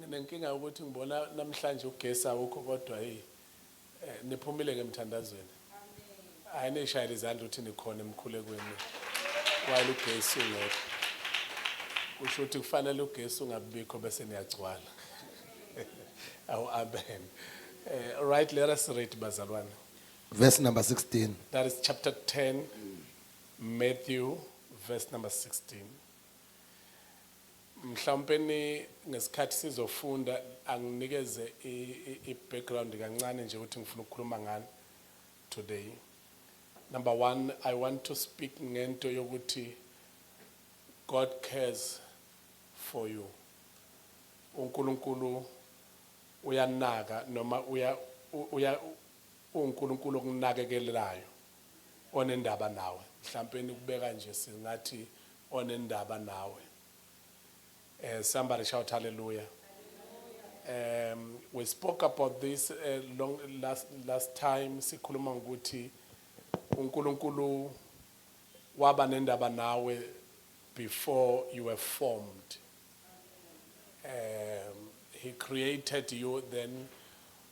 Nenkinga ukuthi ngibona namhlanje ugesi awukho kodwa niphumile ngemthandazweni. Ayinishayile izandla ukuthi nikhona emkhulekweni while ugesi ungekho. Kusho ukuthi kufanele ugesi ungabikho bese niyagcwala. Amen. Right, let us read bazalwane. Verse number 16. That is chapter 10, Matthew, verse number 16. Mhlawumbe ngesikhathi sizofunda anginikeze i-background kancane nje ukuthi ngifuna ukukhuluma ngani today. Number one, I want to speak ngento yokuthi God cares for you. uNkulunkulu uyanaka noma uNkulunkulu okunakekelelayo onendaba nawe. Mhlawumbe nikubeka nje singathi onendaba nawe. Somebody shout hallelujah. We spoke about this last time. Sikhuluma ukuthi uNkulunkulu waba nendaba nawe before you were formed. He created you, then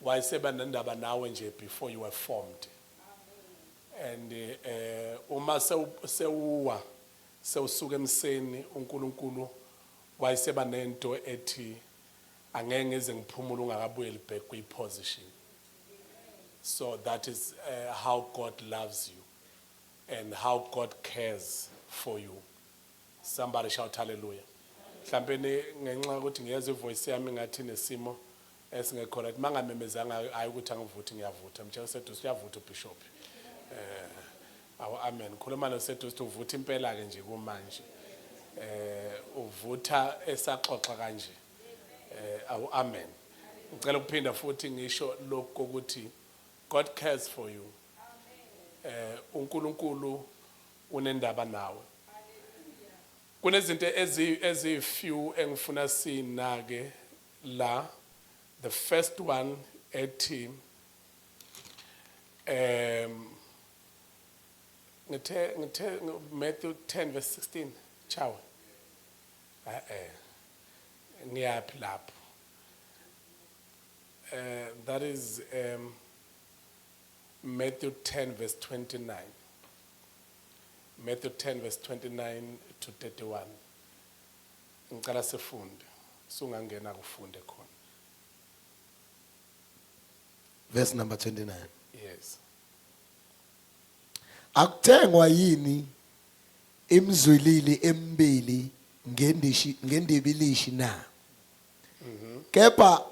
wayeseba nendaba nawe nje before you were formed. And uma sewuwa sewusuka emseni uNkulunkulu wayeseba nento ethi angeke ngeze ngiphumule ungakabuyeli back kwi-position. So that is how God loves you and how God cares for you. Somebody shout hallelujah. Mhlawumbe ngenxa ukuthi ngiyezwe ivoice yami ngathi nesimo esingekho right mangamemezanga ayi ukuthi angivuthi ngiyavutha mtshela sethu siyavutha ubishop. Amen. Khuluma nosethu ukuthi uvutha impela ke nje kumanje. Uvutha esaxoxa kanje. Amen. Ngicela ukuphinda futhi ngisho lokho ukuthi God cares for you. uNkulunkulu unendaba nawe. Kunezinto ezi-few engifuna sinake la. The first one ethi ngithe Matthew 10 verse 16 chawe. Ngiyaphi lapho. That is Matthew 10 verse 29. Matthew 10 verse 29 to 31. Ngicela sifunde. Sungangena kufunde khona. Verse number 29. Yes. Akuthengwa yini imzwilili embili ngendibilishi na. Kepha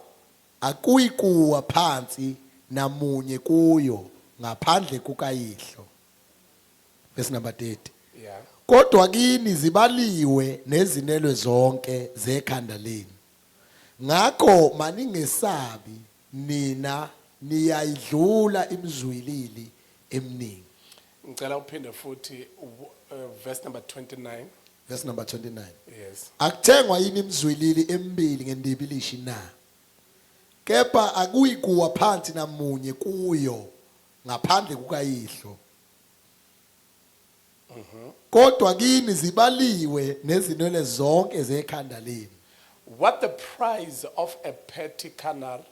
akuyikuwa phansi namunye kuyo ngaphandle kukayihlo. Verse number 30. Yeah. Kodwa kini zibaliwe nezinelwe zonke zekhanda leni. Ngakho maningesabi nina niyayidlula imzwilili eminingi. Ngicela uphinde futhi verse number 29. Verse number 29. Yes. Akuthengwa yini imzwilili embili ngendibilishi na. Kepha akuyikuwa phansi namunye kuyo ngaphandle kukayihlo. Kodwa kini zibaliwe nezinwele zonke zekhanda leni. What the price of a petty canal?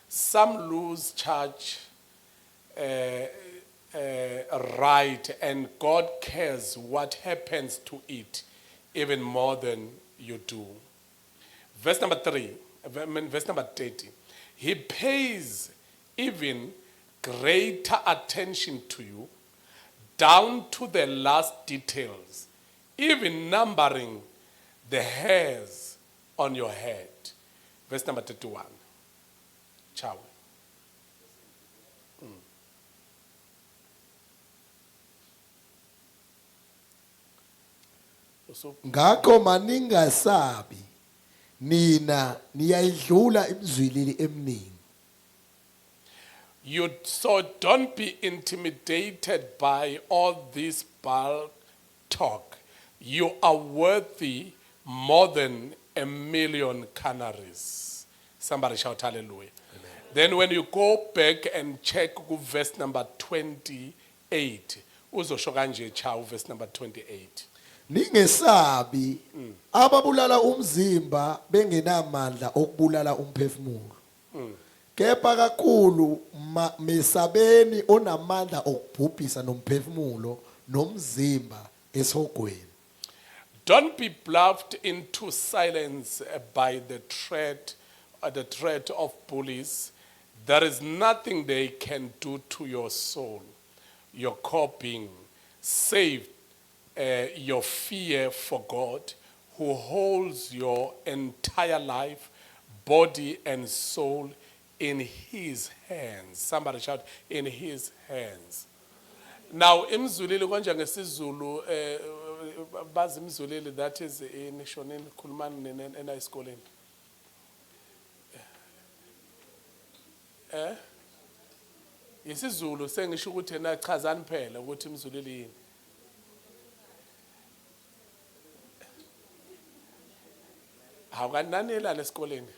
Some lose charge right, and God cares what happens to it even more than you do. Verse number 30. He pays even greater attention to you, down to the last details, even numbering the hairs on your head. Verse number 31. Ciao. Ngakho maningasabi nina niyayidlula imzwilili eminingi. So don't be intimidated by all this bulk talk. You are worthy more than 1,000,000 canaries. Somebody shout hallelujah. Amen. Then when you go back and check verse number 28, uzosho kanje cha verse number 28. ningesabi ababulala umzimba bengenamandla okubulala umphefumulo kepha kakhulu mesabeni onamandla okubhubhisa nomphefumulo nomzimba esogweni. Don't be bluffed into silence by the threat of bullies. There is nothing they can do to your soul, your core being, save your fear for God, who holds your entire life, body, and soul in His hands. Somebody shout, in His hands. Now, imzulile konje ngesizulu bazi imzulile, that is in shonini khulumani nena esikoleni. Isizulu sengisho ukuthi na chazani phela ukuthi imzulile yini. Awukananela esikoleni.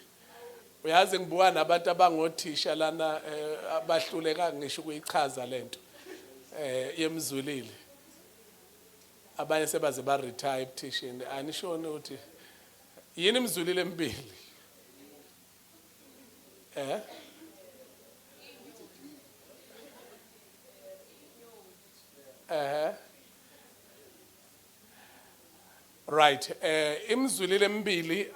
Uyazi ngibuka nabantu abangothisha lana abahluleka ngisho ukuyichaza lento yemzulile. Abanye sebaze ba retire teaching anishone ukuthi yini imzulile embili. Right. Imzulile embili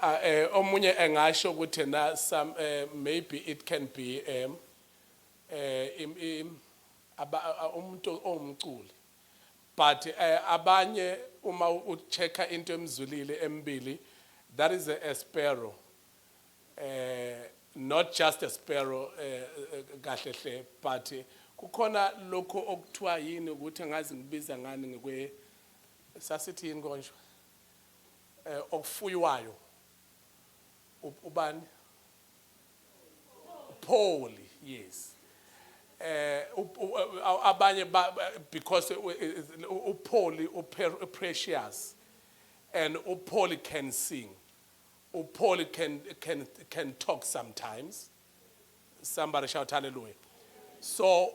omunye engasho ukuthi na some maybe it can be umuntu omculi. But abanye uma uchecka into emzulile embili, that is a sparrow. Not just a sparrow kahle but kukhona lokho okuthiwa yini ukuthi ngazi ngibiza ngani ngekwe sasithi yini konje okufuywayo ubani Pauli, yes. Abanye because Pauli precious and Pauli can sing. Pauli can talk sometimes. Somebody shout hallelujah. So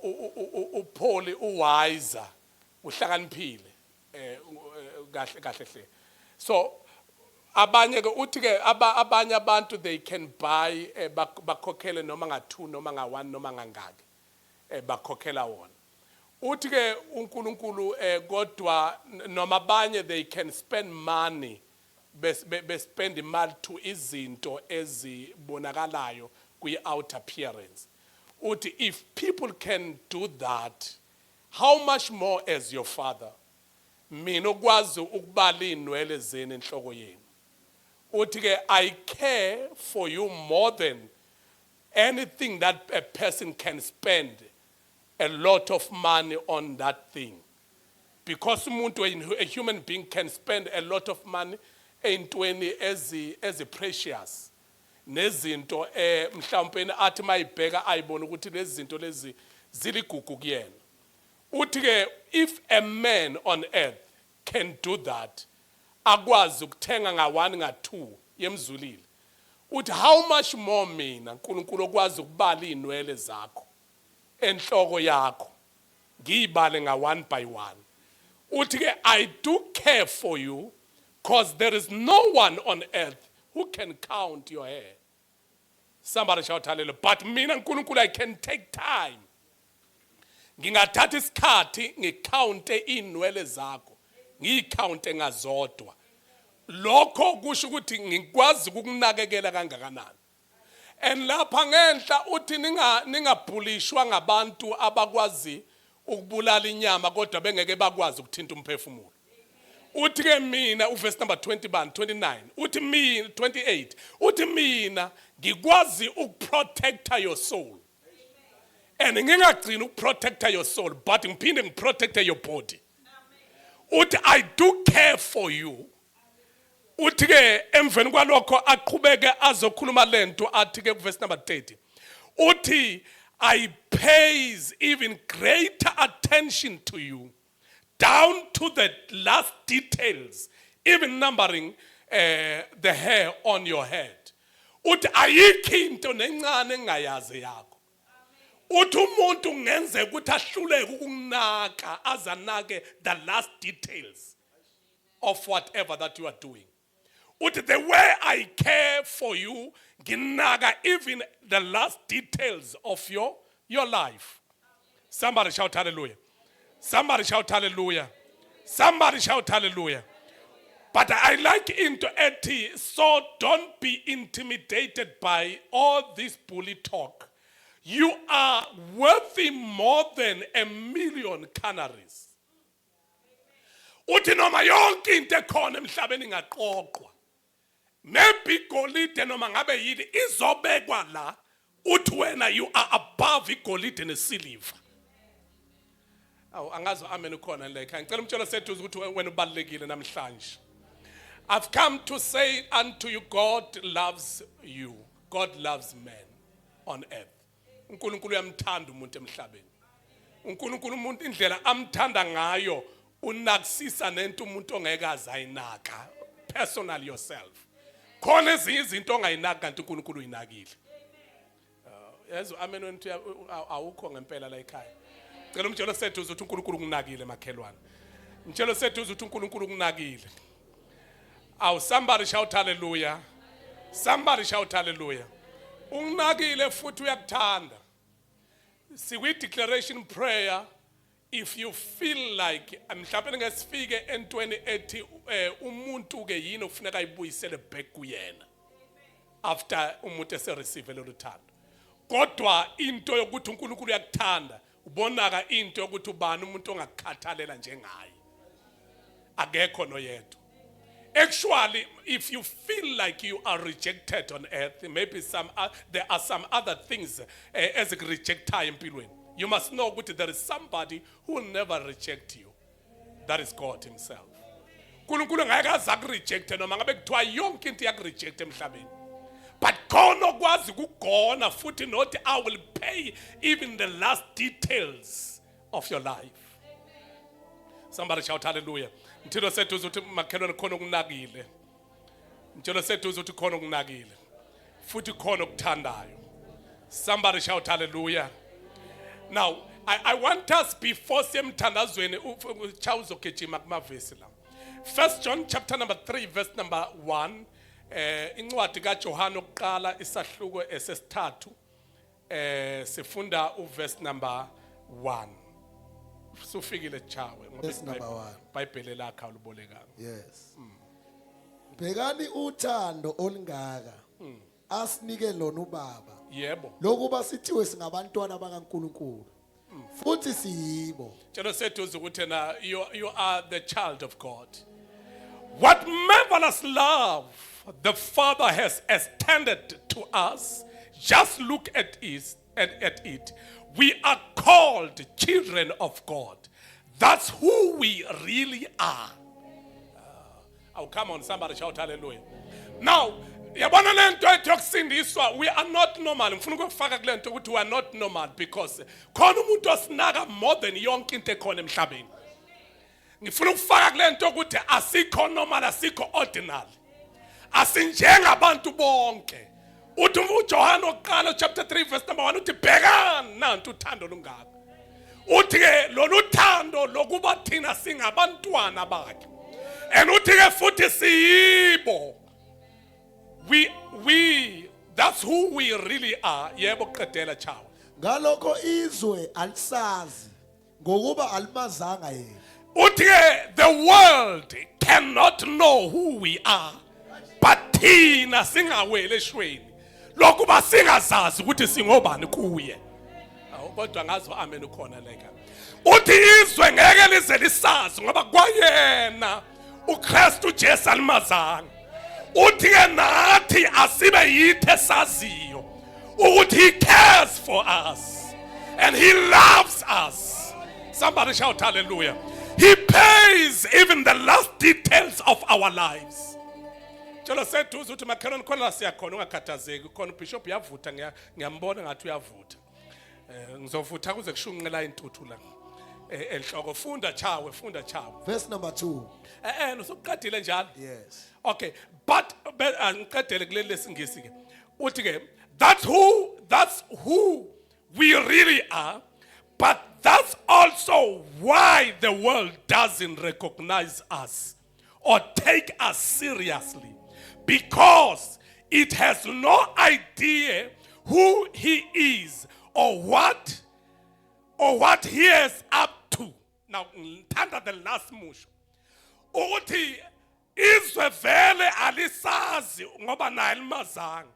Pauli uwiser, uhlakaniphile kahle. So abanye ke uthi ke abanye abantu they can buy bakhokhele noma nga2 noma nga1 noma ngangaki bakhokhela wona. Uthi ke uNkulunkulu kodwa noma abanye they can spend money spend imali to izinto ezibonakalayo kwi-outer appearance. Uthi if people can do that, how much more as your Father? Mina okwazi ukubala inwele zeni enhloko yenu. Uthi ke I care for you more than anything that a person can spend a lot of money on that thing. Because a human being can spend a lot of money entweni ezi nezinto mhlawumbe athi mayibheka ayibona ukuthi lezi zinto lezi ziligugu kuyena. Uthi ke if a man on earth can do that, akwazi ukuthenga nga1 nga2 yemzulile. Uthi how much more mina uNkulunkulu okwazi ukubala inwele zakho enhloko yakho ngiyibale nga1 by 1. Uthi ke I do care for you because there is no one on earth who can count your hair. Somebody shout hallelujah. But mina uNkulunkulu I can take time. Ngingathatha isikhathi ngicount inwele zakho. Ngiyicounte ngazodwa. Lokho kusho ukuthi ngikwazi ukukunakekela kangakanani. And lapha ngenhla uthi ningabhulishwa ngabantu abakwazi ukubulala inyama kodwa bengeke bakwazi ukuthinta umphefumulo. Uthi ke mina uverse number 29 uthi mina 28 uthi mina ngikwazi ukuprotecta your soul. And ngingagcina ukuprotecta your soul but ngiphinde ngiprotecta your body. Uthi I do care for you. Uthi ke emveni kwalokho aqhubeke azokhuluma lento athi ke verse number 30. Uthi I pays even greater attention to you, down to the last details, even numbering the hair on your head. Uthi ayikho into nencane engayazi yakho. Uthi umuntu ngenze ukuthi ahluleke ukunaka azanake the last details of whatever that you are doing. Uthi the way I care for you, nginaga even the last details of your life. Somebody shout hallelujah. Somebody shout hallelujah. Somebody shout hallelujah. But I like into it, so don't be intimidated by all this bully talk. You are worthy more than 1,000,000 canaries. Uthi noma yonke into ekhona emhlabeni ingaqoqwa. Maybe igolide noma ngabe yini izobekwa la. Uthi wena you are above igolide nesiliva. Awu angazo amen ukhona le ekhaya. Ngicela umtshela sethu ukuthi wena ubalekile namhlanje. I've come to say unto you, God loves you. God loves men on earth. uNkulunkulu uyamthanda umuntu emhlabeni. uNkulunkulu umuntu indlela amthanda ngayo unakisisa nento umuntu ongeke azayinaka. Personal yourself. Khona ezinye izinto ongayinaki kanti uNkulunkulu uyinakile. Yezo amen wena awukho ngempela la ekhaya. Cela umtshelo sethu ukuthi uNkulunkulu kunakile makhelwane. Umtshelo sethu ukuthi uNkulunkulu kunakile. Oh, somebody shout hallelujah. Somebody shout hallelujah. Unakile futhi uyakuthanda. Sikwi declaration prayer, if you feel like mhlawumbe ngesifike entweni ethi umuntu ke yini ufuneka ayibuyisele back kuyena after umuntu ese receive lo luthando. Kodwa into yokuthi uNkulunkulu uyakuthanda ubonaka into yokuthi ubani umuntu ongakukhathalela njengaye. Akekho noyedwa. Actually, if you feel like you are rejected on earth, maybe there are some other things as a reject time. You must know that there is somebody who will never reject you. That is God himself. Nkulunkulu ngeke azakureject noma ngabe kuthiwa yonke into yakureject emhlabeni. But khona okwazi ukugona futhi nothi I will pay even the last details of your life. Somebody shout hallelujah. Mthilo sethu uzothi makhelwane khona okunakile. Mthilo sethu uzothi khona okunakile. Futhi khona okuthandayo. Somebody shout hallelujah. Now, I want us before semthandazweni uchawuzogejima kumavesi la. 1 John chapter number 3 verse number 1. Incwadi kaJohane oqala isahluko esesithathu. Sifunda uverse number 1. Sufikile chawe Verse number 1. Bible lakha ulubolekanga. Yes. Bhekani uthando olungaka. Asinike lona ubaba. Yebo. Lokuba sithiwe singabantwana bakaNkulunkulu. Futhi siyibo. Tshelo sethu ukuthi na you are the child of God. What marvelous love the Father has extended to us. Just look at it. We are called children of God. That's who we really are. Oh, come on, somebody shout hallelujah. Now, yabona lento ethokusindiswa, we are not normal. Ngifuna ukufaka kule nto ukuthi we are not normal because khona umuntu osinaka more than yonke into ekhona emhlabeni. Ngifuna ukufaka kule nto ukuthi asikho normal, asikho ordinary. Asinjengabantu bonke. Uthi uJohane oqala chapter 3 verse number 1 uthi bhekani nantu uthando lungaka. Uthi ke lolu thando lokuba thina singabantwana bakhe. And uthi ke futhi siyibo. We that's who we really are. Yebo qedela chawo. Ngalokho izwe alisazi ngokuba alimazanga yena. Uthi ke the world cannot know who we are. But thina singawele eshweni. Lokuba singazazi ukuthi singobani kuye. Kodwa ngazo amen ukhona leka. Uthi izwe ngeke lize lisazi ngoba kwayena uKristu Jesu alimazanga. Uthi ke nathi asibe yithe saziyo ukuthi he cares for us and he loves us. Somebody shout hallelujah. He pays even the last details of our lives. Tshelo sethu uthi makhelwane khona siyakhona ungakhathazeki khona bishop yavutha ngiyambona ngathi uyavutha. Ngizovutha kuze kushunqela intuthu la. Enhloko funda chawe. Verse number 2. Usoqedile njalo. Yes. Okay, but ngiqedele kuleli lesingisi ke. Uthi ke that's who we really are, but that's also why the world doesn't recognize us or take us seriously because it has no idea who he is or what he is up to. Now, ngithanda the last musho. Uthi izwe vele alisazi ngoba naye limazanga.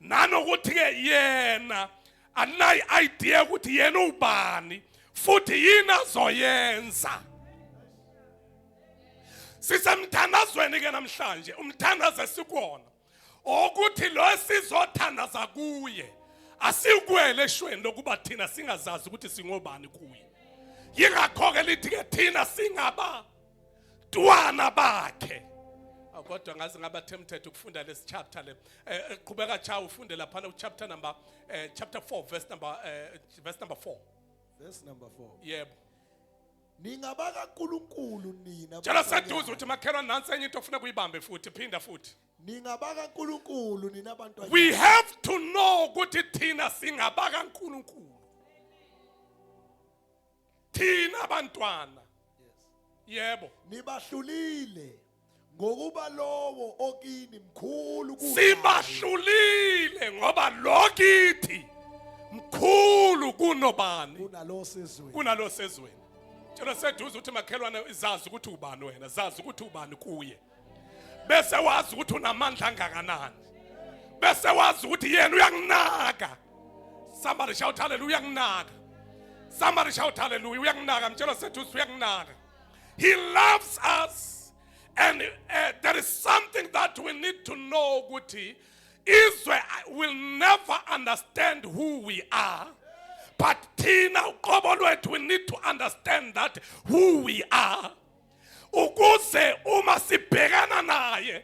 Nanokuthi ke yena anayi idea ukuthi yena ubani futhi yini azoyenza. Sisemthandazweni ke namhlanje umthandazo esikhona ukuthi lo sizothandaza kuye asikuwele eshweni lokuba thina singazazi ukuthi singobani kuye. Yingakho ke lithi ke thina singabantwana bakhe. Kodwa ngaze ngaba tempted ukufunda lesi chapter le qhubeka cha ufunde lapha chapter number 4 verse number 4. Verse number 4. Yebo. Ningabaka nkulunkulu nina. Tshela seduze ukuthi makhelwa nansi enye into ofuna kuyibambe futhi phinda futhi. Ningabaka nkulunkulu nina abantwana. We have to know ukuthi thina singabaka nkulunkulu. Thina abantwana. Yebo. Nibahlulile ngokuba lowo okini mkhulu kunaye. Sibahlulile ngoba lokithi mkhulu kunobani. Kunalo sezweni. Tshela seduze ukuthi makhelwane izazi ukuthi ubani wena, zazi ukuthi ubani kuye. Bese wazi ukuthi unamandla angakanani. Bese wazi ukuthi yena uyanginaka. Somebody shout hallelujah uyanginaka. Somebody shout hallelujah uyanginaka. Mtshela seduze uyanginaka. He loves us, and there is something that we need to know, Guti. Israel will never understand who we are, but Tina, we need to understand that who we are. Ukuze uma sibhekana naye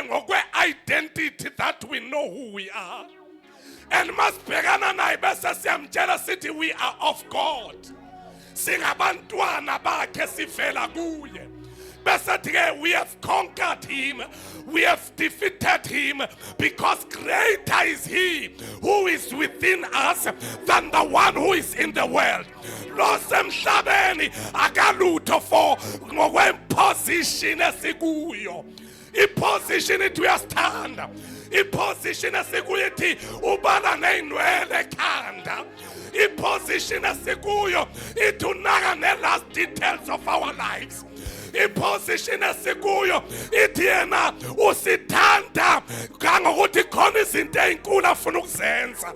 ngokwe identity that we know who we are. And masibhekana naye bese siyamtshela sithi we are of God. Singabantwana bakhe sivela kuye. Bese we have conquered him. We have defeated him because greater is he who is within us than the one who is in the world. Lo semhlabeni akalutho for ngokweposition esikuyo. Iposition ethu uyasithanda. Iposition esikuyo ethi ubala neinwele ekhanda. Iposition esikuyo itunaka ne last details of our lives. Iposition esikuyo ithi yena usithanda kangokuthi khona izinto ezinkulu afuna ukuzenza.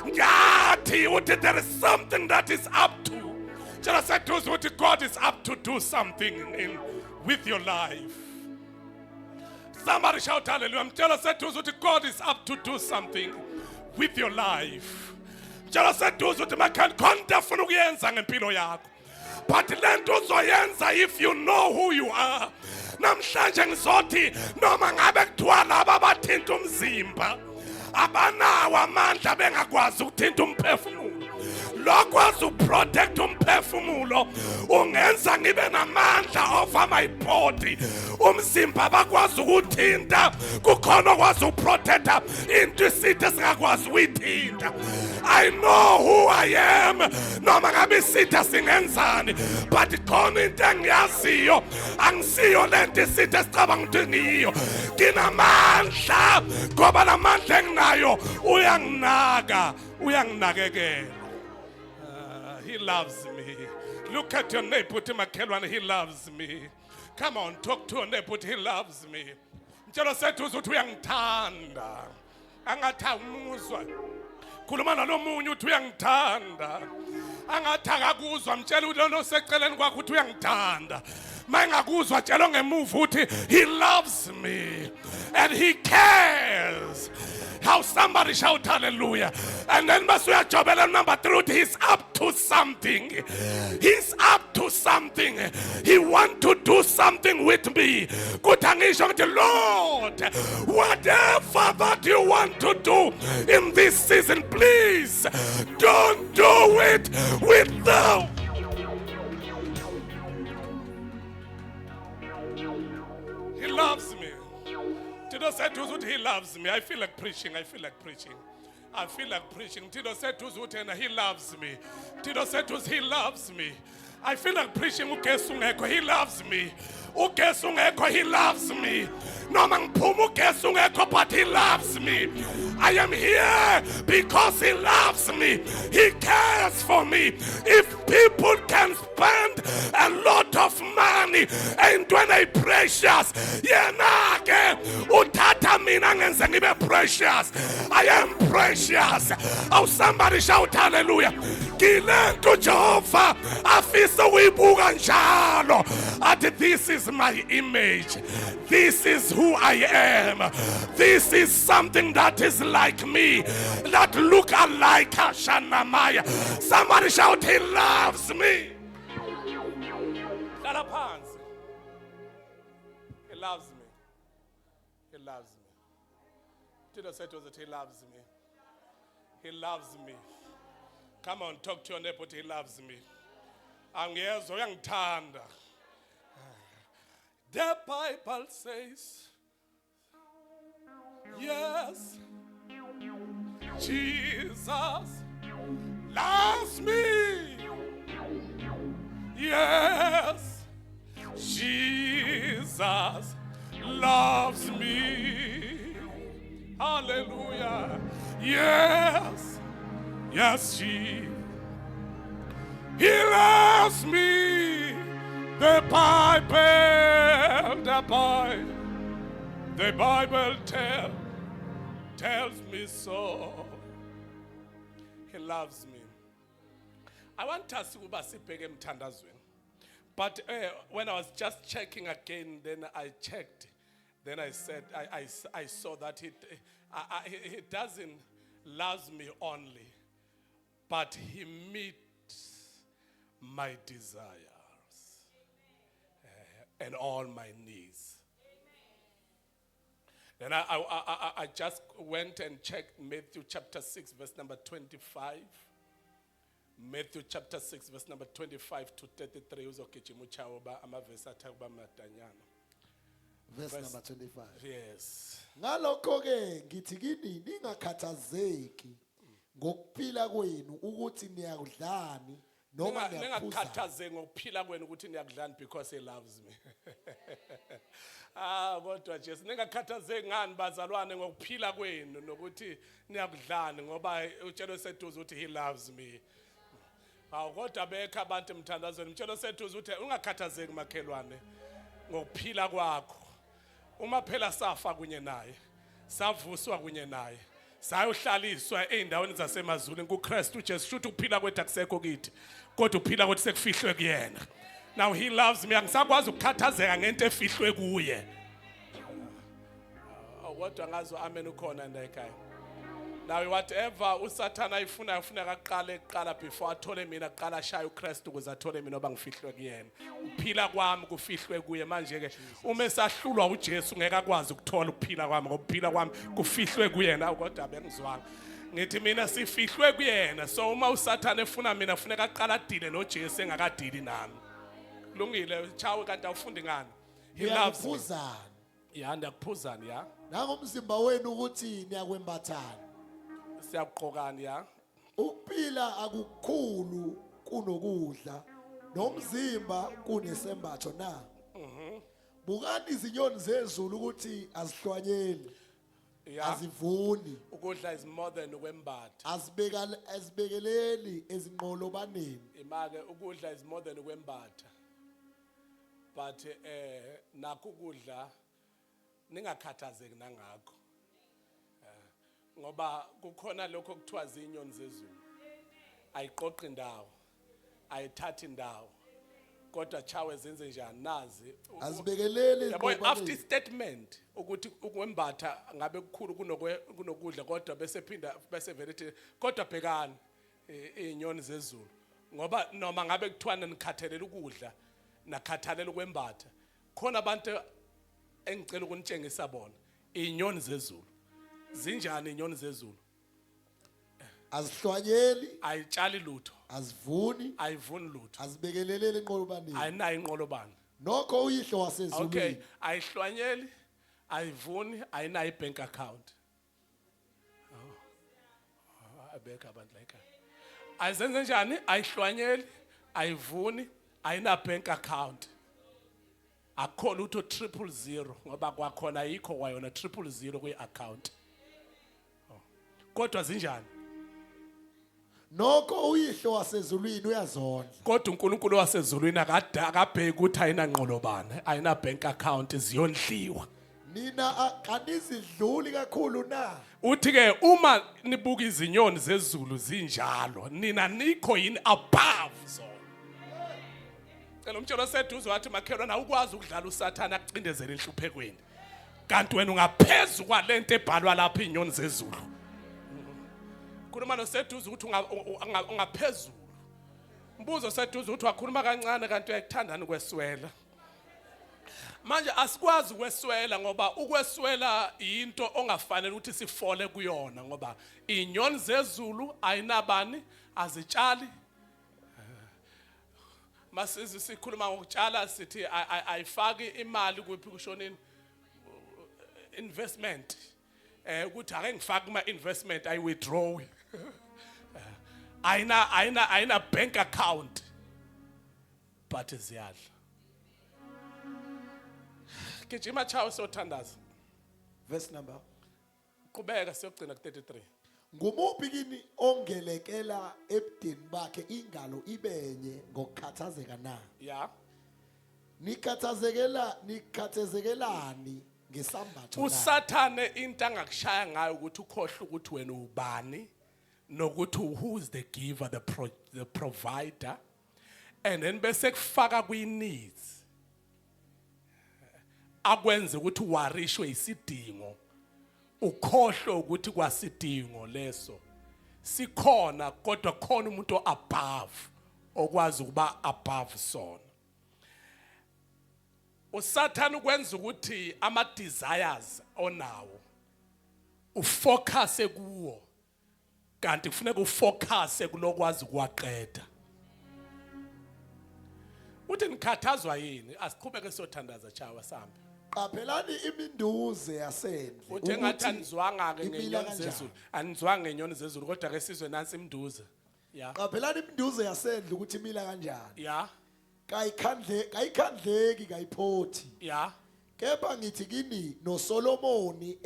Ngathi uthi there is something that is up to. Just said to us what God is up to do something with your life. Somebody shout hallelujah. Just said to us what God is up to do something with your life. Just said to us what man can afuna ukuyenza ngempilo yakho. But lento uzoyenza if you know who you are. Namhlanje ngizothi noma ngabe kuthiwa laba abathinta umzimba abanawo amandla bengakwazi ukuthinta umphefumulo. Lokwazi uprotect umphefumulo ungenza ngibe namandla over my body. Umzimba bakwazi ukuthinta kukhona okwazi uprotecta into isithe singakwazi ukuyithinta. I know who I am noma ngabe isithe singenzani, but khona into engiyaziyo angisiyo lento isithe sicabanga ukuthi ngiyo. Nginamandla ngoba lamandla enginayo uyanginakekela. He loves me. Look at your neighbor, put him a kelwan, he loves me. Come on, talk to your neighbor, put he loves me. Mtshela sethu uthi uyangithanda. Angathi umuzwa. Khuluma nalomunye uthi uyangithanda. Angathi akakuzwa mtshela ukuthi lo seceleni kwakho uthi uyangithanda. Mangakuzwa tshela ngemuva uthi he loves me and he cares. How somebody shout hallelujah. And then Masuya Jobel number 3, he's up to something. He's up to something. He wants to do something with me. Kutangisha the Lord, whatever that you want to do in this season, please don't do it without. He loves me. Tito said to Zut, he loves me. I feel like preaching. Tito said to Zut, and he loves me. Tito said to us, he loves me. I feel like preaching ugesi ungekho. He loves me. Ugesi ungekho, he loves me. Noma ngiphuma ugesi ungekho, but he loves me. I am here because he loves me. He cares for me. If people can spend a lot of money entweni precious, yena ke uthatha mina ngenze ngibe precious. I am precious. Oh, somebody shout hallelujah. Kilento Jehovah afisa uyibuka njalo. Athi this is my image. This is who I am. This is something that is like me, that look alike Shanamaya. Somebody shout, he loves me. Hlala phansi. He loves me. He loves me. Tino said to us that he loves me. He loves me. Come on, talk to your neighbor. He loves me. Angiyezwa uyangithanda. The Bible says, yes, Jesus loves me. Yes, Jesus loves me. Hallelujah. Yes, yes, he loves me. The Bible tells me so. He loves me. I want us to go back to but when I was just checking again, then I checked. Then I said, I saw that he doesn't love me only, but he meets my desires and all my needs. Then I just went and checked Matthew chapter 6, verse number 25. Matthew chapter 6, verse number 25 to 33. Verse number 25. Yes. Ngalokho ke ngithi kini ningakhathazeki ngokuphila kwenu ukuthi niyakudlani noma niyaphuza. Ningakhathazeki ngokuphila kwenu ukuthi niyakudlani because he loves me. Kodwa Jesu ningakhathazeki ngani bazalwane ngokuphila kwenu nokuthi niyakudlani ngoba utshelo seduze ukuthi he loves me. Kodwa bekho abantu emthandazweni umtshelo seduze ukuthi ungakhathazeki makhelwane ngokuphila kwakho. Uma phela safa kunye naye, savuswa kunye naye, sayohlaliswa eindaweni zasemazulwini kuKristu uJesu. Shuthi ukuphila kwethu akusekho kithi, kodwa ukuphila kwethu sekufihlwe kuyena. Now he loves me. Angisakwazi ukukhathazeka ngento efihlwe kuye. Kodwa ngazo amen ukhona ekhaya. Now whatever uSathana ayifuna kuqala before athole mina kuqala ashaya uKristu ukuze athole mina oba ngifihlwe kuyena. Ukuphila kwami kufihlwe kuye manje ke uma esahlulwa uJesu ngeke akwazi ukuthola ukuphila kwami ngoba ukuphila kwami kufihlwe kuyena. Kodwa bengizwanga ngithi mina sifihlwe kuyena. So uma uSathana efuna mina kufuneka aqala adile noJesu engakadili nami. Lungile chawe kanti awufundi ngani? He loves me. Ya ndiyakuphuzani ya. Nangomzimba wenu ukuthi niyakwembathana. Siyaqhokani ya. Ukuphila akukhulu kunokudla nomzimba kunesembatho na. Bukani izinyoni zezulu ukuthi azihlwanyeli. Azivuni. Ukudla is more than ukwembatha. Azibekeleli ezinqolobaneni. Imake ukudla is more than ukwembatha. But nakho ukudla ningakhathazeki nangakho. Ngoba kukhona lokho kuthiwa izinyoni zezulu. Ayiqoqi indawo. Ayithathi indawo. Kodwa chawe zenze njani nazi. Azibekeleli after statement ukuthi ukwembatha ngabe kukhulu kunokudla kodwa bese phinda bese vele kodwa bhekani izinyoni zezulu. Ngoba noma ngabe kuthiwana nikhathalela ukudla nakhathalela ukwembatha. Khona abantu engicela ukunitshengisa bona izinyoni zezulu. Zinjani izinyoni zezulu? Azihlwanyeli, ayitshali lutho, azivuni, ayivuni lutho, azibekeleleli enqolobaneni. ayinayo inqolobane. Nokho uyihlo wasezulwini. Okay, ayihlwanyeli, ayivuni, ayinayo ibank account. Abeka abantu like that. Ayizenze njani? Ayihlwanyeli, ayivuni, ayina bank account akho lutho 000 ngoba kwakhona yikho kwayona 000 kwi account kodwa zinjani nokho uyihlo wasezulwini uyazondla kodwa uNkulunkulu wasezulwini akabheki ukuthi ayina nqolobane ayina bank account ziyondliwa nina kanizidluli kakhulu na uthi ke uma nibuka izinyoni zezulu zinjalo nina nikho yini above zona cela umtshelo seduze wathi makhelwana ukwazi ukudlala uSathane akucindezele enhluphekweni kanti wena ungaphezulu kwalento ebhalwa lapha izinyoni zezulu khuluma noseduze ukuthi ungaphezulu mbuzo seduze ukuthi wakhuluma kancane kanti uyakuthandana ukweswela manje asikwazi ukweswela ngoba ukweswela into ongafanele ukuthi sifole kuyona ngoba inyoni zezulu ayinabani azitshali masizi sikhuluma ngokutshala sithi ayifaki imali kuphi kushonini investment ukuthi ake ngifake kuma investment I withdraw ayina bank account but ziyadla Gijima chawo sothandaza verse number qhubeka siyogcina ku33 ngumuphi kini ongelekela ebudeni bakhe ingalo ibenye ngokukhathazeka na ya nikhathazekelani ngesambatho uSathane into angakushaya ngayo ukuthi ukhohle ukuthi wena ubani nokuthi who is the giver the provider and then bese kufaka kwi-needs akwenze ukuthi warishwe isidingo ukhohle ukuthi kwasidingo leso sikhona kodwa khona umuntu above okwazi ukuba above sona uSathane ukwenza ukuthi ama desires onawo ufocus kuwo kanti kufuneka ufocus kulokwazi kwaqeda uthi nikhathazwa yini asiqhubeke siyothandaza chawa sambe qaphelani iminduze yasendle uthi engathi anizwanga ke ngenyoni zezulu anizwanga ngenyoni zezulu kodwa ke sizwe nansi imduze ya qaphelani iminduze yasendle ukuthi imila kanjani ya kayikhandleki kayiphothi ya kepha ngithi kini noSolomoni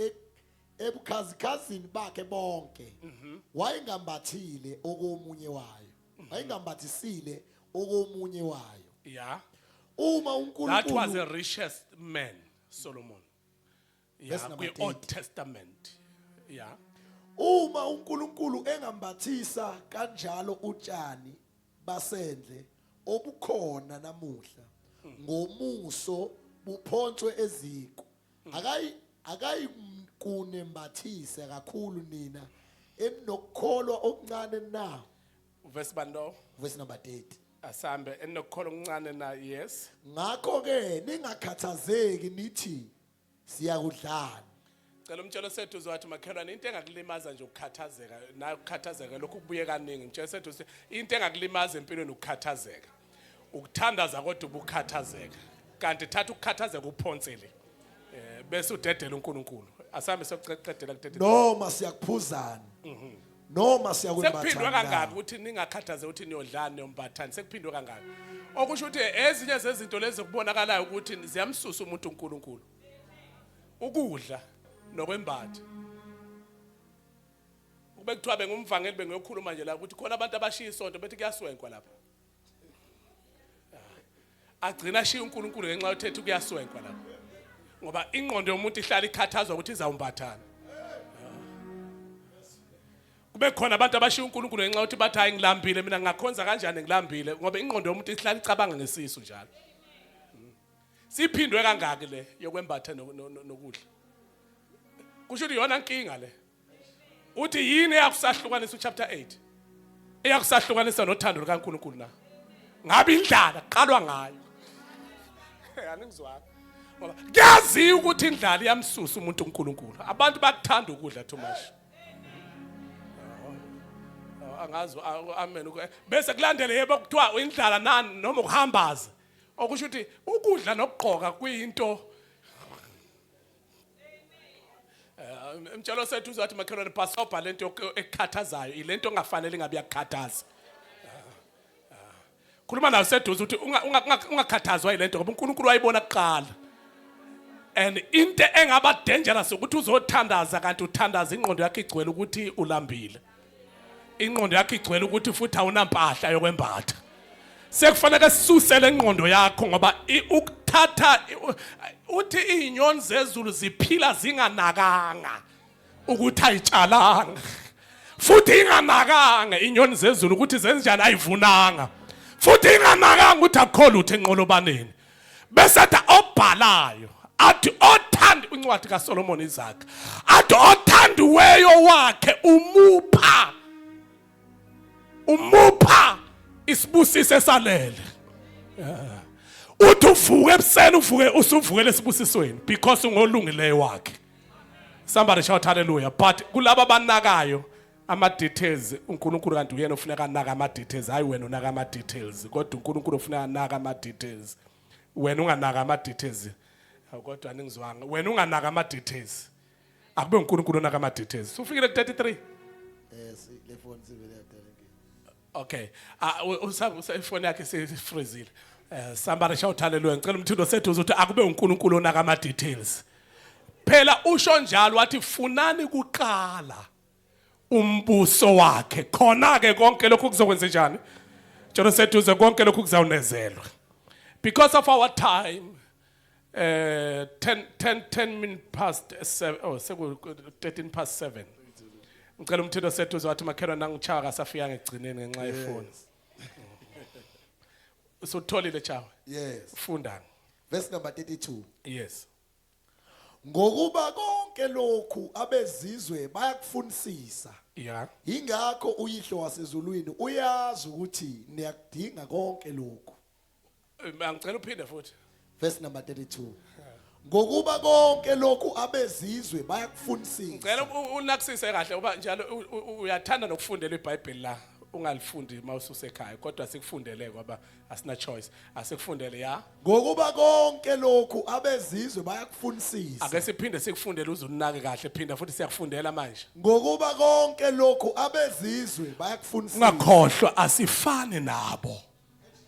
ebukhazikazini bakhe bonke wayengambathile okomunye wayo wayengambathisile okomunye wayo ya uma that was uNkulunkulu the richest man Solomon ya Verse number kwi 30. Old Testament ya uma uNkulunkulu engambathisa kanjalo utshani basendle obukhona namuhla ngomuso buphonswe eziko akayi kunembathisa kakhulu nina enokukholwa okuncane na verse bando verse number 30 asambe enokukholwa okuncane na yes ngakho ke ningakhathazeki nithi siyakudlana cela umtshelo sethu uzowathi makhelwane into engakulimaza nje ukukhathazeka nayo ukukhathazeka lokhu kubuye kaningi umtshelo sethu into engakulimaza empilweni ukukhathazeka ukuthandaza kodwa ubukhathazeka kanti thatha ukukhathazeka uphonsele bese udedela uNkulunkulu asambe sokuqedela ku33 noma siyakuphuzana noma sekuphindwe siyakwembatha kangaki ukuthi ningakhathaze ukuthi niyodlana niyombathani sekuphindwe kangaki okusho ukuthi ezinye zezinto lezi kubonakalayo ukuthi ziyamsusa umuntu uNkulunkulu ukudla nokwembatha kube kuthiwa bengumvangeli bengiyokhuluma nje la ukuthi khona abantu abashiya isonto bethi kuyaswenkwa lapha agcina ashiya uNkulunkulu ngenxa yothethe kuyaswenkwa lapha ngoba ingqondo yomuntu ihlala ikhathazwa ukuthi izawumbathana kube khona abantu abashiya uNkulunkulu ngenxa yokuthi bathi hayi ngilambile mina ngakhonza kanjani ngilambile ngoba ingqondo yomuntu ihlala icabanga ngesisu njalo siphindwe kangaki le yokwembatha nokudla kusho ukuthi yona inkinga le uthi yini eyakusahlukanisa uchapter 8 eyakusahlukanisa nothando likaNkulunkulu na ngabe indlala qalwa ngayo aningizwanga ngoba kuyazi ukuthi indlala iyamsusa umuntu uNkulunkulu abantu bakuthanda ukudla too much angazi amen bese kulandele yebo kuthiwa indlala nani noma ukuhambaza okusho ukuthi ukudla nokugqoka kuyinto umtshelo sethu uzathi makhelwane pasopa lento ekukhathazayo ilento ongafanele ngabe yakukhathaza khuluma nawe seduze ukuthi ungakhathazwa yilento ngoba uNkulunkulu wayibona kuqala. And into engaba dangerous ukuthi uzothandaza kanti uthandaza ingqondo yakhe igcwele ukuthi ulambile. Ingqondo yakhe igcwele ukuthi futhi awunampahla yokwembatha. Sekufanele sisusele ingqondo yakho ngoba ukuthatha uthi inyoni zezulu ziphila zinganakanga ukuthi ayitshalanga. Futhi inganakanga inyoni zezulu ukuthi zenzenjani ayivunanga. Futhi inganakanga ukuthi akukho lutho enqolobaneni. Bese obhalayo athi othanda incwadi kaSolomon izakhe athi othandiweyo wakhe umupha isibusise salele. Uthi uvuke ebuseni uvuke usuvukele esibusisweni because ungolungileyo wakhe. Somebody shout hallelujah. But kulabo abanakayo ama details uNkulunkulu kanti uyena ufuneka anaka ama details hayi wena unaka ama details kodwa uNkulunkulu ufuneka anaka ama details. Wena unganaka ama details kodwa aningizwanga wena unganaka ama details akube uNkulunkulu onaka ama details. Ufikile ku 33. Yes, le phone sivele yadala. Okay. Ifoni yakhe sefreezile. Somebody shout hallelujah. Ngicela umthindo sethu ukuthi akube uNkulunkulu onaka ama details. Phela usho njalo wathi funani kuqala umbuso wakhe khona ke konke lokhu kuzokwenza njani. Njalo sethu konke lokhu kuzawunezelwa. Because of our time 10 minutes past 7 13 past 7. Ngicela umthindo sethu wathi makhelwa nangichaka kasafika ngegcineni ngenxa yefoni. Usutholile chawe? Yes. Funda. Verse number 32. Yes. Ngokuba konke lokhu abezizwe bayakufunisisa. Yeah. Ingakho uyihlo wasezulwini uyazi ukuthi niyakudinga konke lokhu. Angicela uphinde futhi. Verse number 32. Ngokuba konke lokhu abezizwe bayakufunisisa. Ngicela unakisise kahle uba njalo uyathanda nokufundela iBhayibheli la ungalifundi mawususe ekhaya kodwa sikufundele ngoba asina choice asikufundele ya. Ngokuba konke lokhu abezizwe bayakufunisisa. Ake siphinde sikufundele uzunake kahle phinda futhi siyakufundela manje. Ngokuba konke lokhu abezizwe bayakufunisisa. Ungakhohlwa asifani nabo.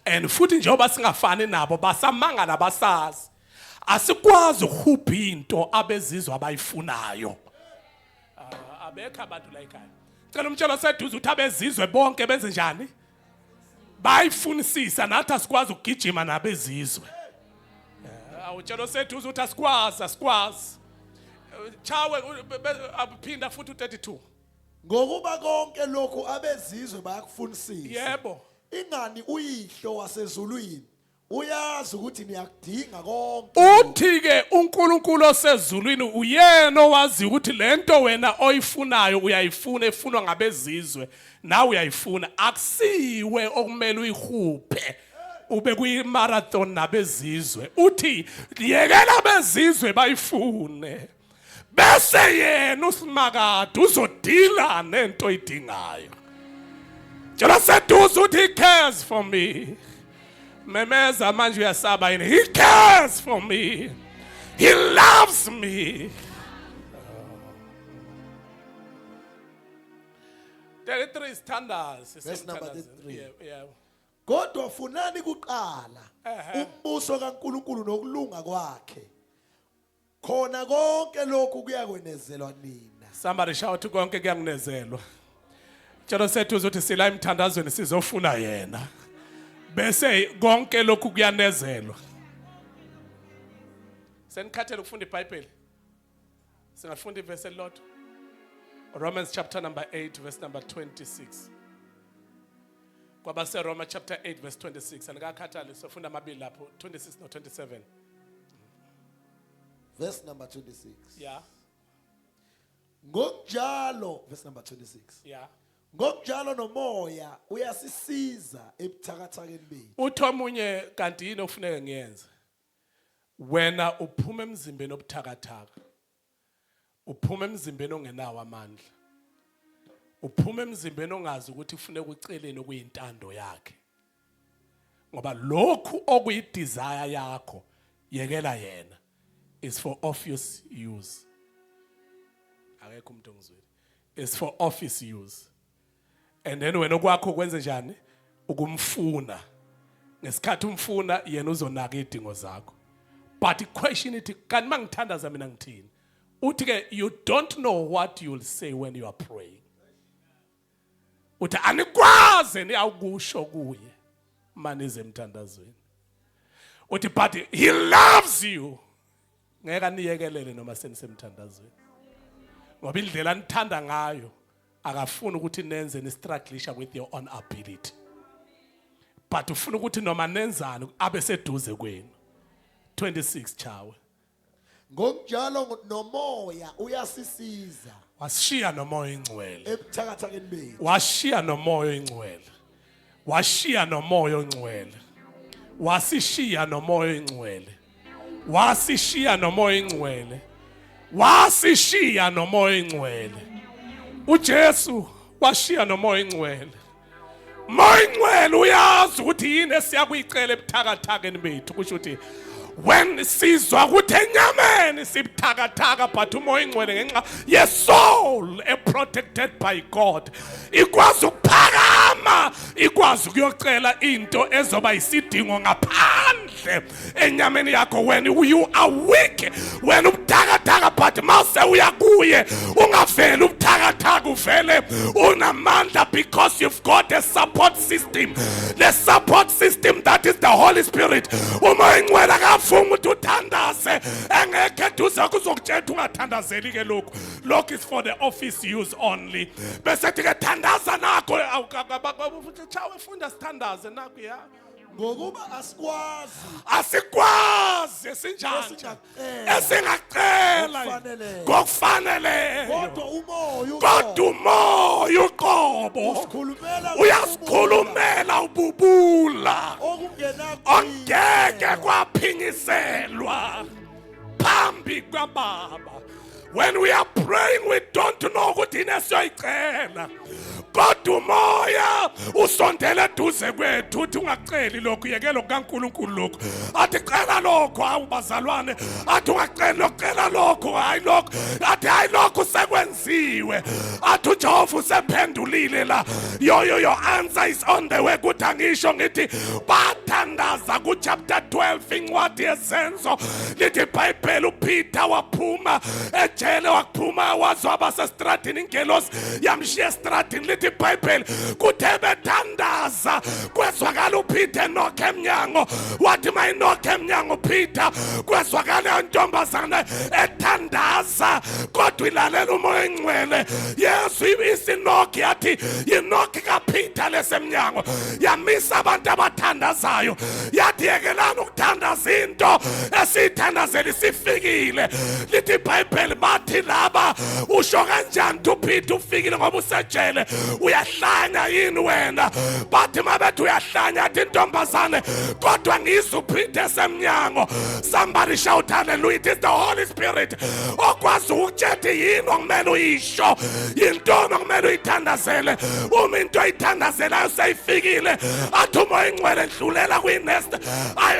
And futhi njengoba singafani nabo basamanga nabasazi. Asikwazi ukuhupha into abezizwe abayifunayo. Abekho abantu la ekhaya. Cela umtshelo seduze uthi abezizwe bonke benze njani? Bayifunisisa nathi asikwazi ukugijima nabezizwe. Awutshelo seduze uthi asikwazi. Chawe aphinda futhi u32. Ngokuba konke lokhu abezizwe bayakufunisisa. Yebo. Ingani uyihlo wasezulwini uyazi ukuthi niyakudinga konke. Uthi ke uNkulunkulu osezulwini uyena owazi ukuthi lento wena oyifunayo uyayifuna efunwa ngabezizwe nawe uyayifuna akusiwe okumele uyihuphe ube kuyi marathon nabezizwe uthi yekela abezizwe bayifune bese yena usimakade uzodila nento oyidingayo. Jalo seduze uthi he cares for me. Memeza manje uyasaba yini. He cares for me. He loves me. 33 standards. Verse number 33. Yeah. Kodwa funani kuqala umbuso kaNkulunkulu nokulunga kwakhe. Khona konke lokhu kuyakwenezelwa nina. Somebody shout konke kuyanginezelwa. Jalo sethu uzothi sila emthandazweni sizofuna yena. Bese konke lokhu kuyanezelwa. Senikhathele ukufunda iBhayibheli. Singafunda iverse elilodwa. Romans chapter number 8 verse number 26. Kwaba se Roma chapter 8 verse 26 anikakhathali sofunda amabili lapho 26 no 27. Verse number 26. Yeah. Ngokunjalo verse number 26. Yeah. Ngokunjalo nomoya uyasisiza ebuthakathakeni bethu. Uthi omunye kanti yini ofuneka ngiyenze? Wena uphuma emzimbeni obuthakathaka. Uphuma emzimbeni ongenawo amandla. Uphuma emzimbeni ongazi ukuthi kufuneka uceleni okuyintando yakhe. Ngoba lokhu okuyidesire yakho yekela yena is for office use. Akekho umuntu ongizwile. Is for office use. And then wena kwakho kwenze njani? Ukumfuna. ngesikhathi umfuna yena uzonaka idingo zakho. But question ithi kanti mangithandaza mina ngithini? Uthi ke you don't know what you'll say when you are praying. Uthi anikwazi niyakusho kuye manize emthandazweni. Uthi but he loves you. Ngeke niyekelele noma senisemthandazweni. Ngoba indlela anithanda ngayo akafuni ukuthi nenze ni strugglisha with your own ability. But ufuna ukuthi noma nenzani abe seduze kwenu. 26 chawe. Ngokunjalo nomoya uyasisiza. Washiya nomoya ingcwele. Ebuthakathakeni bethu. Washiya nomoya ingcwele. Washiya nomoya ingcwele. Wasishiya nomoya ingcwele. Wasishiya nomoya ingcwele. Wasishiya nomoya ingcwele. uJesu washiya nomoya ingcwele. Moya ingcwele uyazi ukuthi yini esiyakuyicela ebuthakathakeni bethu kusho ukuthi when sizwa ukuthi enyameni sibuthakathaka but umoya ingcwele ngenxa yesoul protected by God ikwazi ukuphakama ikwazi ukuyocela into ezoba isidingo ngaphandle enyameni yakho when you are weak when ubuthakathaka but mase uyakuye ungaveli ubuthakathaka uvele unamandla because you've got a support system. The support system that is the Holy Spirit. Umoya ingcwele akavumi ukuthi uthandaze engeke eduze kuzokutshela ungathandazeli ke lokho. Lokho is for the office use only. Bese ke thandaza nakho chawe funda sithandaze nakho ya. Ngokuba asikwazi esinjani esingacela ngokufanele kodwa umoya uqobo uyasikhulumela ububula ongeke kwaphinyiselwa phambi kwaBaba. When we are praying we don't know ukuthi nesiyoyicela kodwa umoya usondela eduze kwethu uthi ungaceli lokho yekelo kaNkulunkulu lokho athi cela lokho hawu bazalwane athi ungaceli lokela lokho hayi lokho athi hayi lokho sekwenziwe athi uJehova usephendulile la your answer is on the way kuthi angisho ngithi bathandaza ku chapter 12 incwadi yezenzo lithi iBhayibheli uPeter waphuma ejele waphuma wazwaba sestradini ingelosi yamshiya estradini lithi iBhayibheli kuthe bethandaza kwezwakala uPeter enokha emnyango wathi mayinokha emnyango uPeter kwezwakala intombazana ethandaza kodwa ilalela umoya engcwele Yesu isinokhi yathi yinokhi kaPeter lesemnyango yamisa abantu abathandazayo yathi yekelana ukuthandaza into esithandazeli sifikile lithi iBhayibheli bathi laba usho kanjani uPeter ufikile ngoba usejele uyahlanya yini wena bathi mabethu uyahlanya athi intombazane kodwa ngizwa uPeter esemnyango. Somebody shout hallelujah. It is the Holy Spirit okwazi ukutshela yini okumele uyisho yintoni okumele uyithandazele uma into oyithandazelayo seyifikile athi umoya engcwele endlulela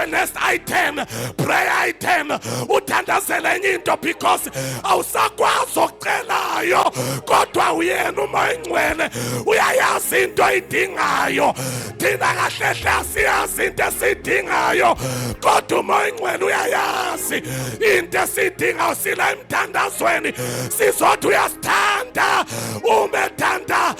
next item prayer item uthandazela enye into because awusakwazi ukucelayo kodwa uyena umoya engcwele uyayazi into oyidingayo thina kahle siyazi into esidingayo kodwa umoya engcwele uyayazi into esidingayo sila emthandazweni sizothi uyasithanda uma ethanda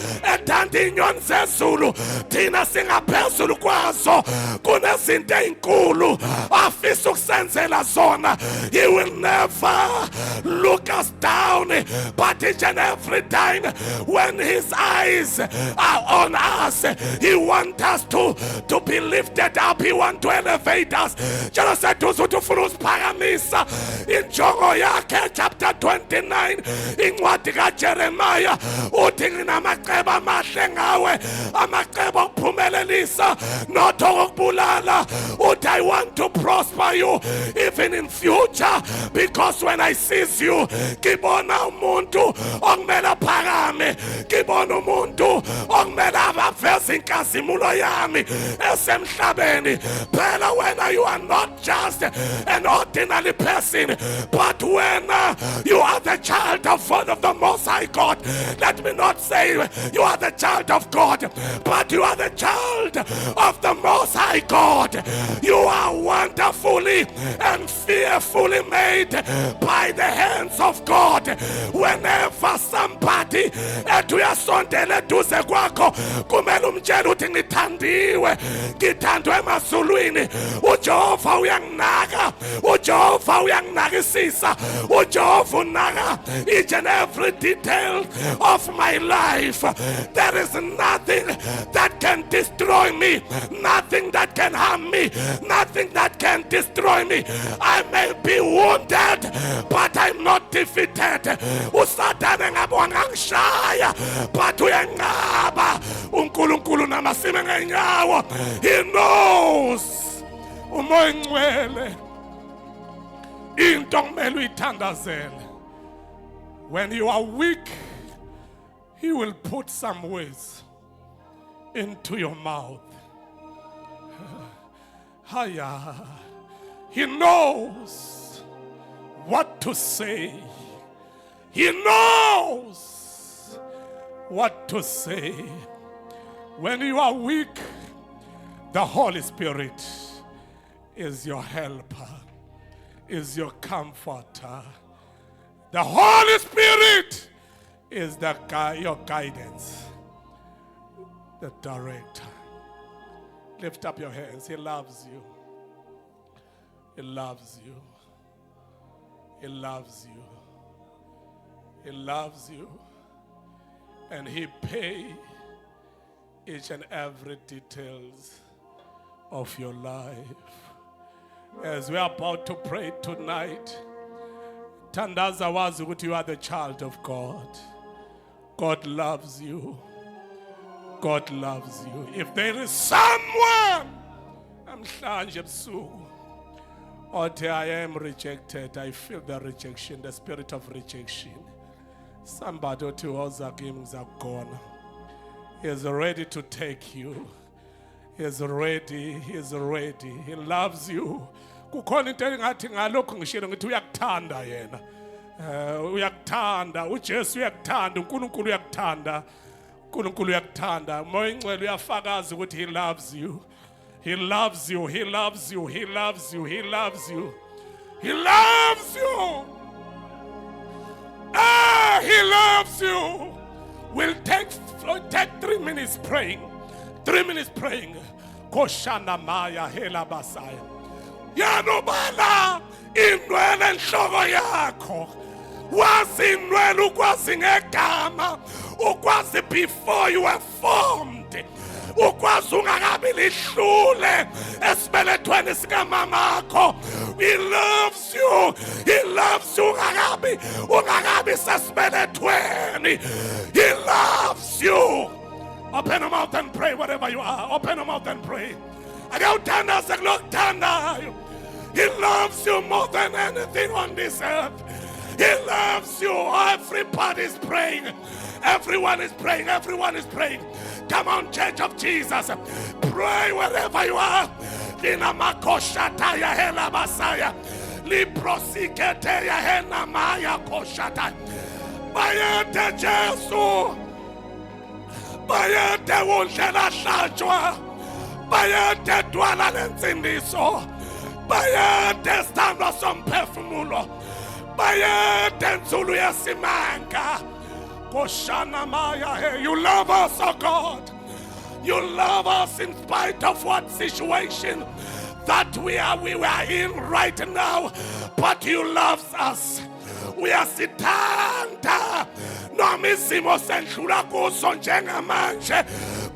inyoni zezulu thina singaphezulu kwazo kunezinto ezinkulu afisa ukusenzela zona. He will never look us down but each and every time when his eyes are on us he wants us to be lifted up. He wants to elevate us. Just said to ufuna usiphakamisa injongo yakhe chapter 29 incwadi kaJeremiah uthi nginamacebo amahle ngawe amacebo okuphumelelisa not okubulala uthi I want to prosper you even in future because when I seize you ngibona umuntu okumele aphakame ngibona umuntu okumele aveze inkazimulo yami esemhlabeni phela wena you are not just an ordinary person but when you are the child of one of the Most High God. Let me not say you are the child child of God, but you are the child of the Most High God. You are wonderfully and fearfully made by the hands of God. Whenever somebody uyasondela eduze kwakho, kumele umtshele uthi ngithandiwe, ngithandwe emazulwini. uJehova uyanginaka, uJehova uyanginakisisa, uJehova unaka each and every detail of my life. There is nothing that can destroy me, nothing that can harm me, nothing that can destroy me. I may be wounded, but I'm not defeated. Usathane ngabe ngangishaya, but uyanqaba. uNkulunkulu namasime ngenyawo. He knows. Umoya ngcwele into kumele uyithandazele. When you are weak, He will put some words into your mouth. Haya. He knows what to say. He knows what to say. When you are weak, the Holy Spirit is your helper, is your comforter. The Holy Spirit is your guidance, the director. Lift up your hands. He loves you. He loves you. He loves you. He loves you. And He pays each and every details of your life. As we are about to pray tonight, tandaza wazi ukuthi you are the child of God. God loves you. God loves you. If there is someone namhlanje ebusuku othi I am rejected, I feel the rejection, the spirit of rejection. Somebody othi woza kimi ngizakugona. He is ready to take you. He is ready. He is ready. He loves you. Kukhona into engathi ngalokho ngishilo ngithi uyakuthanda yena. Uyakuthanda, uJesu uyakuthanda, uNkulunkulu uyakuthanda. uNkulunkulu uyakuthanda. Moya ingcwele uyafakaza ukuthi He loves you. He loves you. He loves you. He loves you. He loves you. He loves you. He loves you. We'll take 3 minutes praying. 3 minutes praying. Koshana Maya Hela Basaya. Yanobala inwele nhloko yakho. Wazi inwele ukwazi ngegama. Ukwazi before you were formed. Ukwazi ungakabi lihlule esibelethweni sikaMamakho. He loves you. He loves you ungakabi sesibelethweni. He loves you. Open your mouth and pray wherever you are. Open your mouth and pray. He loves you more than anything on this earth. He loves you. Everybody is praying. Everyone is praying. Everyone is praying. Come on, Church of Jesus. Pray wherever you are. Lina makoshata ya hela basaya. Liprosikete ya hena maya koshata. Bayete Jesu. Bayete wundlela hlatshwa. Bayete dwala lensindiso. Bayete sithandwa somphefumulo. Bayete nzulu yasimanga. Koshana Maya, hey, you love us, oh God. You love us in spite of what situation that we are in right now. But you love us. We are sitanda. Noma isimo sendlula kuso njengamanje.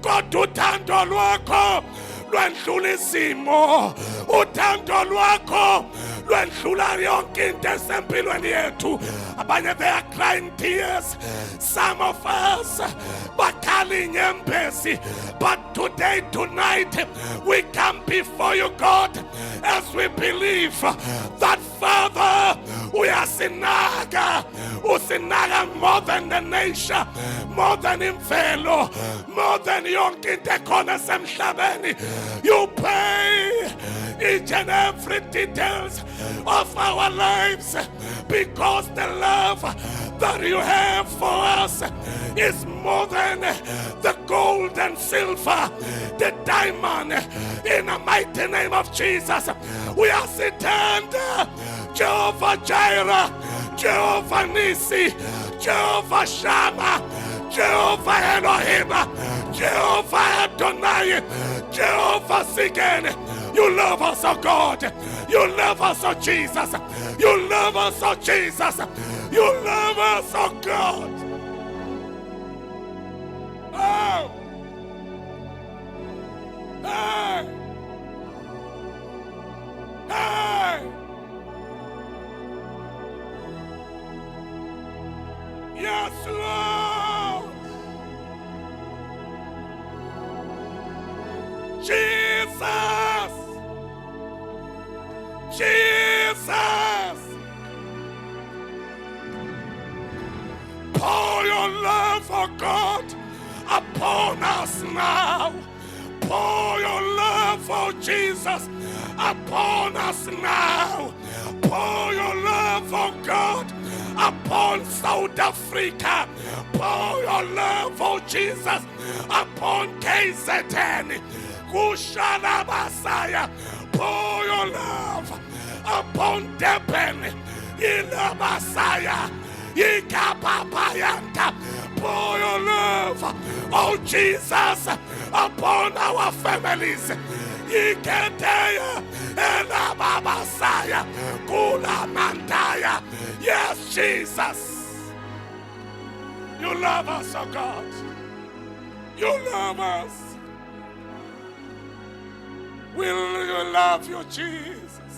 Kodwa uthando lwakho lwendlula isimo. Uthando lwakho lwendlula yonke into esempilweni yethu. Abanye they are crying tears. Some of us bakhala inyembezi. But today, tonight, we come before you, God, as we believe that, Father, uyasinaga. Usinaga more than the nation, more than imvelo, more than yonke into ekhona semhlabeni. You pay each and every details of our lives because the love that you have for us is more than the gold and silver, the diamond. In the mighty name of Jesus, we are sitting, Jehovah Jireh, Jehovah Nisi, Jehovah Shammah, Jehovah Elohim, Jehovah Adonai, Jehovah Sigen. You love us, oh God. You love us, oh Jesus. You love us, oh Jesus. You love us, oh God. Oh. Hey. Hey. Yes, Lord. Jesus. Jesus. Pour your love, oh God, upon us now. Pour your love, oh Jesus, upon us now. Pour your love, oh God, upon South Africa. Pour your love, oh Jesus, upon KZN. Kushana Messiah. Pour your love upon Deben. Ila Messiah. Ikapapayanta. Pour your love, oh Jesus, upon our families. Iketeya Ela Messiah. Kula Mantaya. Yes, Jesus. You love us, oh God. You love us. We love you, Jesus.